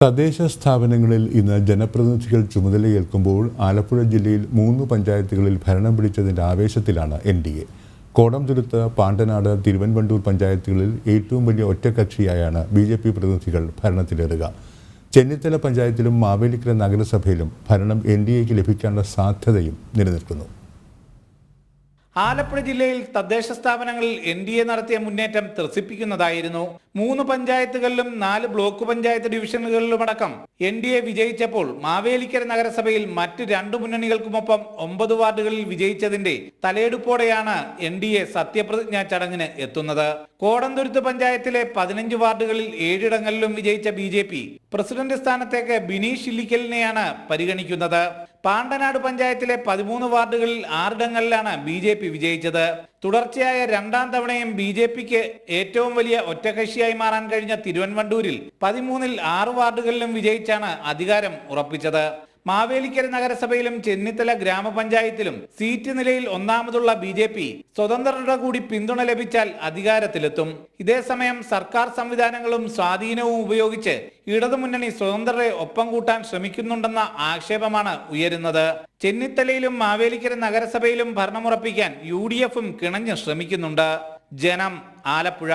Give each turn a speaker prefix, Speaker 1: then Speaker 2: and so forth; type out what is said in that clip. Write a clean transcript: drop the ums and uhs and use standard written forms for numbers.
Speaker 1: തദ്ദേശ സ്ഥാപനങ്ങളിൽ ഇന്ന് ജനപ്രതിനിധികൾ ചുമതലയേൽക്കുമ്പോൾ ആലപ്പുഴ ജില്ലയിൽ 3 പഞ്ചായത്തുകളിൽ ഭരണം പിടിച്ചതിന്റെ ആവേശത്തിലാണ് എൻ.ഡി.എ. കോടംതുരുത്ത്, പാണ്ടനാട്, തിരുവൻവണ്ടൂർ പഞ്ചായത്തുകളിൽ ഏറ്റവും വലിയ ഒറ്റക്കക്ഷിയായാണ് ബി.ജെ.പി. പ്രതിനിധികൾ ഭരണത്തിലേറുക. ചെന്നിത്തല പഞ്ചായത്തിലും മാവേലിക്കര നഗരസഭയിലും ഭരണം എൻ.ഡി.എക്ക് ലഭിക്കാനുള്ള സാധ്യതയും നിലനിൽക്കുന്നു.
Speaker 2: ആലപ്പുഴ ജില്ലയിൽ തദ്ദേശ സ്ഥാപനങ്ങളിൽ എൻ.ഡി.എ നടത്തിയ മുന്നേറ്റം ത്രസിപ്പിക്കുന്നതായിരുന്നു. 3 പഞ്ചായത്തുകളിലും 4 ബ്ലോക്ക് പഞ്ചായത്ത് ഡിവിഷനുകളിലുമടക്കം എൻ.ഡി.എ വിജയിച്ചപ്പോൾ മാവേലിക്കര നഗരസഭയിൽ മറ്റ് 2 മുന്നണികൾക്കുമൊപ്പം 9 വാർഡുകളിൽ വിജയിച്ചതിന്റെ തലയെടുപ്പോടെയാണ് എൻ.ഡി.എ സത്യപ്രതിജ്ഞാ ചടങ്ങിന് എത്തുന്നത്. കോടംതുരുത്ത് പഞ്ചായത്തിലെ 15 വാർഡുകളിൽ 7 ഇടങ്ങളിലും വിജയിച്ച ബി.ജെ.പി. പ്രസിഡന്റ് സ്ഥാനത്തേക്ക് ബിനീഷ് ഇല്ലിക്കലിനെയാണ് പരിഗണിക്കുന്നത്. പാണ്ടനാട് പഞ്ചായത്തിലെ 13 വാർഡുകളിൽ 6 ഇടങ്ങളിലാണ് ബി.ജെ.പി. വിജയിച്ചത്. തുടർച്ചയായ 2ാം തവണയും ബി.ജെ.പിക്ക് ഏറ്റവും വലിയ ഒറ്റക്കക്ഷിയായി മാറാൻ കഴിഞ്ഞ തിരുവൻവണ്ടൂരിൽ 13ൽ 6 വാർഡുകളിലും വിജയിച്ചാണ് അധികാരം ഉറപ്പിച്ചത്. മാവേലിക്കര നഗരസഭയിലും ചെന്നിത്തല ഗ്രാമപഞ്ചായത്തിലും സീറ്റ് നിലയിൽ ഒന്നാമതുള്ള ബി.ജെ.പി. സ്വതന്ത്രരുടെ കൂടി പിന്തുണ ലഭിച്ചാൽ അധികാരത്തിലെത്തും. ഇതേസമയം സർക്കാർ സംവിധാനങ്ങളും സ്വാധീനവും ഉപയോഗിച്ച് ഇടതുമുന്നണി സ്വതന്ത്രരെ ഒപ്പം കൂട്ടാൻ ശ്രമിക്കുന്നുണ്ടെന്ന ആക്ഷേപമാണ് ഉയരുന്നത്. ചെന്നിത്തലയിലും മാവേലിക്കര നഗരസഭയിലും ഭരണമുറപ്പിക്കാൻ UDFും കിണഞ്ഞ് ശ്രമിക്കുന്നുണ്ട്. ജനം, ആലപ്പുഴ.